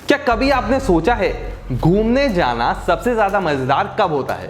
क्या कभी आपने सोचा है घूमने जाना सबसे ज्यादा मजेदार कब होता है?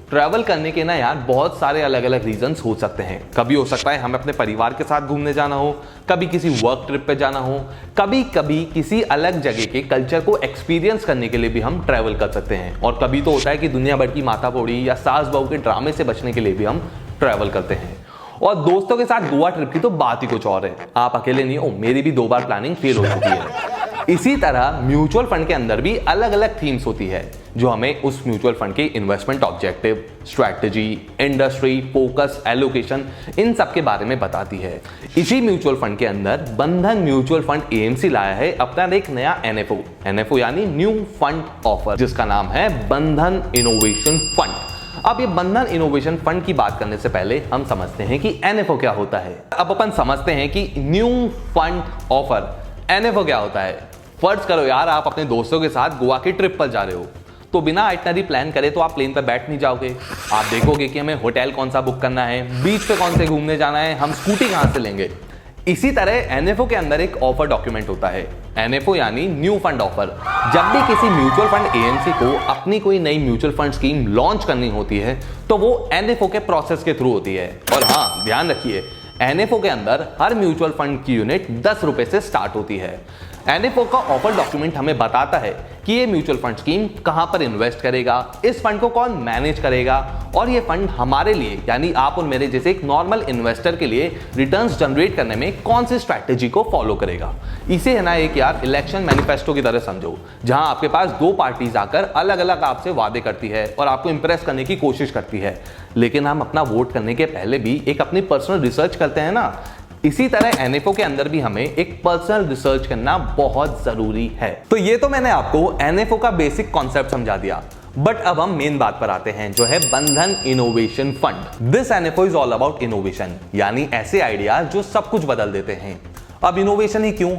ट्रैवल करने के ना यार बहुत सारे अलग अलग रीजंस हो सकते हैं। कभी हो सकता है हमें अपने परिवार के साथ घूमने जाना हो, कभी किसी वर्क ट्रिप पे जाना हो, कभी कभी किसी अलग जगह के कल्चर को एक्सपीरियंस करने के लिए भी हम ट्रैवल कर सकते हैं, और कभी तो होता है कि दुनिया भर की मातापोड़ी या सास बहू के ड्रामे से बचने के लिए भी हम ट्रैवल करते हैं। और दोस्तों के साथ गोवा ट्रिप की तो बात ही कुछ और है। आप अकेले नहीं हो, मेरी भी 2 बार प्लानिंग फेल हो चुकी है। इसी तरह म्यूचुअल फंड के अंदर भी अलग अलग थीम्स होती है जो हमें उस म्यूचुअल फंड के investment objective, strategy, industry, focus, allocation, इन सब के बारे में बताती है। इसी म्यूचुअल फंड के अंदर बंधन म्यूचुअल फंड एएमसी लाया है अपना एक नया एनएफओ यानी न्यू फंड ऑफर, जिसका नाम है बंधन इनोवेशन फंड। अब ये बंधन इनोवेशन फंड की बात करने से पहले हम समझते हैं कि एनएफओ क्या होता है। अब अपन समझते हैं कि न्यू फंड ऑफर एनएफओ क्या होता है। फर्ज करो यार आप अपने दोस्तों के साथ गोवा की ट्रिप पर जा रहे हो, तो बिना आइटनरी प्लान करे तो आप प्लेन पर बैठ नहीं जाओगे। आप देखोगे कि हमें होटल कौन सा बुक करना है, बीच पे कौन से घूमने जाना है, हम स्कूटी कहां से लेंगे। इसी तरह एनएफओ के अंदर एक ऑफर डॉक्यूमेंट होता है, एनएफओ यानी न्यू फंड ऑफर। जब भी किसी म्यूचुअल फंड एएमसी को अपनी कोई नई म्यूचुअल फंड स्कीम लॉन्च करनी होती है तो वो एनएफओ के प्रोसेस के थ्रू होती है। और हाँ, ध्यान रखिए, एनएफओ के अंदर हर म्यूचुअल फंड की यूनिट 10 रुपए से स्टार्ट होती है। एनएफओ का ऑफर डॉक्यूमेंट हमें बताता है कि ये म्यूचुअल फंड स्कीम कहां पर इन्वेस्ट करेगा, इस फंड को कौन मैनेज करेगा, और ये फंड हमारे लिए यानी आप और मेरे जैसे एक नॉर्मल इन्वेस्टर के लिए रिटर्न्स जनरेट करने में कौन सी स्ट्रैटेजी को फॉलो करेगा। इसे है ना एक यार इलेक्शन मैनिफेस्टो की तरह समझो, जहां आपके पास 2 पार्टीज आकर अलग अलग आपसे वादे करती है और आपको इंप्रेस करने की कोशिश करती है, लेकिन हम अपना वोट करने के पहले भी एक अपनी पर्सनल रिसर्च करते हैं ना। इसी तरह एनएफओ के अंदर भी हमें एक पर्सनल रिसर्च करना बहुत जरूरी है। तो ये तो मैंने आपको एनएफओ का बेसिक कॉन्सेप्ट समझा दिया, बट अब हम मेन बात पर आते हैं जो है बंधन innovation fund. This NFO is all about innovation, यानी ऐसे आइडियाज जो सब कुछ बदल देते हैं। अब इनोवेशन ही क्यों?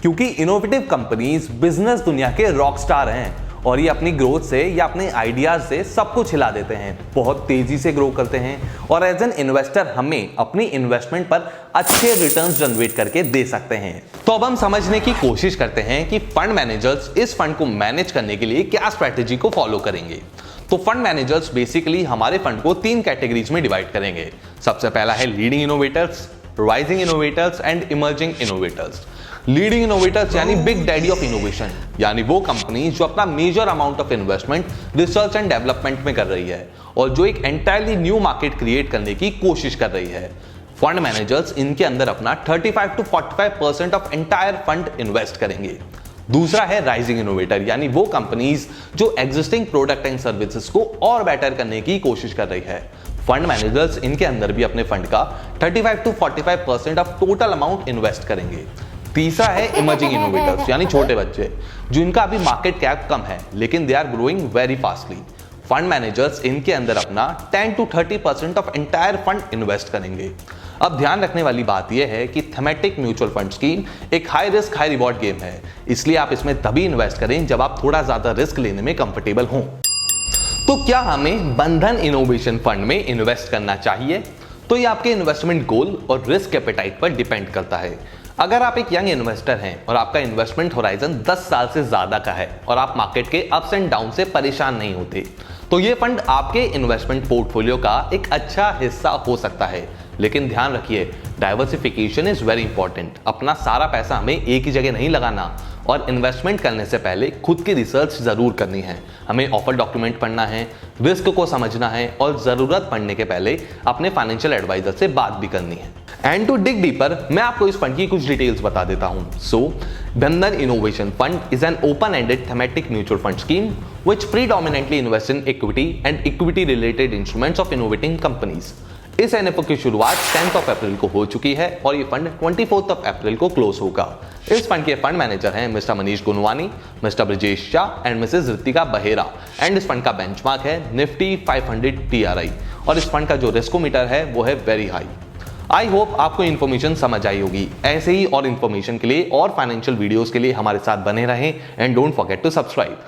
क्योंकि इनोवेटिव कंपनीज बिजनेस दुनिया के रॉक स्टार हैं और ये अपनी ग्रोथ से या अपने आइडियाज से सब कुछ हिला देते हैं, बहुत तेजी से ग्रो करते हैं, और एज एन इन्वेस्टर हमें अपनी इन्वेस्टमेंट पर अच्छे रिटर्न्स जनरेट करके दे सकते हैं। तो अब हम समझने की कोशिश करते हैं कि फंड मैनेजर्स इस फंड को मैनेज करने के लिए क्या स्ट्रैटेजी को फॉलो करेंगे। तो फंड मैनेजर्स बेसिकली हमारे फंड को 3 कैटेगरीज में डिवाइड करेंगे। सबसे पहला है leading innovators, rising innovators and emerging innovators. Leading innovators यानी बिग डैडी ऑफ इनोवेशन, यानी वो कंपनी जो अपना major amount of investment research and development में कर रही है और जो एक एंटायरली न्यू मार्केट क्रिएट करने की कोशिश कर रही है। फंड मैनेजर्स इनके अंदर अपना 35 to 45% of entire fund invest करेंगे। दूसरा है राइजिंग इनोवेटर, यानी वो कंपनीज जो एग्जिस्टिंग प्रोडक्ट एंड सर्विसेज को और बेटर करने की कोशिश कर रही है। फंड मैनेजर्स इनके अंदर भी अपने फंड का 35 to 45% of total amount invest करेंगे। तीसरा है इमर्जिंग इनोवेटर्स, यानी छोटे बच्चे जिनका अभी मार्केट कैप कम है लेकिन they are growing very fastly. Fund managers इनके अंदर अपना 10 to 30% of entire fund invest करेंगे। अब ध्यान रखने वाली बात यह है कि थीमेटिक म्यूचुअल फंड स्कीम एक high risk high reward game है, इसलिए आप इसमें तभी इन्वेस्ट करें जब आप थोड़ा ज्यादा रिस्क लेने में कंफर्टेबल हों। तो क्या हमें बंधन इनोवेशन फंड में इन्वेस्ट करना चाहिए? तो ये आपके इन्वेस्टमेंट गोल और रिस्क एपेटाइट पर डिपेंड करता है। अगर आप एक यंग इन्वेस्टर हैं और आपका इन्वेस्टमेंट होराइजन 10 साल से ज्यादा का है और आप मार्केट के अप्स एंड डाउन से परेशान नहीं होते, तो ये फंड आपके इन्वेस्टमेंट पोर्टफोलियो का एक अच्छा हिस्सा हो सकता है। लेकिन ध्यान रखिए, डाइवर्सिफिकेशन इज वेरी इंपॉर्टेंट। अपना सारा पैसा हमें एक ही जगह नहीं लगाना, और इन्वेस्टमेंट करने से पहले खुद की रिसर्च जरूर करनी है। हमें ऑफर डॉक्यूमेंट पढ़ना है, रिस्क को समझना है, और जरूरत पड़ने के पहले अपने फाइनेंशियल एडवाइजर से बात भी करनी है। एंड टू डिग डीपर, मैं आपको इस फंड की कुछ डिटेल्स बता देता हूं। सो बंधन innovation fund is an open ended thematic mutual fund scheme which predominantly invests in equity and equity related instruments of innovating companies। इस एनएफओ की शुरुआत 10 अप्रैल को हो चुकी है और ये फंड 24 अप्रैल को क्लोज होगा। इस फंड के फंड मैनेजर हैं mister Manish Gunwani, mister Brajesh Shah and missus Ritika Behera. And इस फंड का बेंचमार्क है निफ्टी 500 TRI, और इस फंड का जो रिस्कोमीटर है वो है वेरी हाई। आई होप आपको इन्फॉर्मेशन समझ आई होगी। ऐसे ही और इन्फॉर्मेशन के लिए और फाइनेंशियल वीडियोस के लिए हमारे साथ बने रहें and don't forget to subscribe.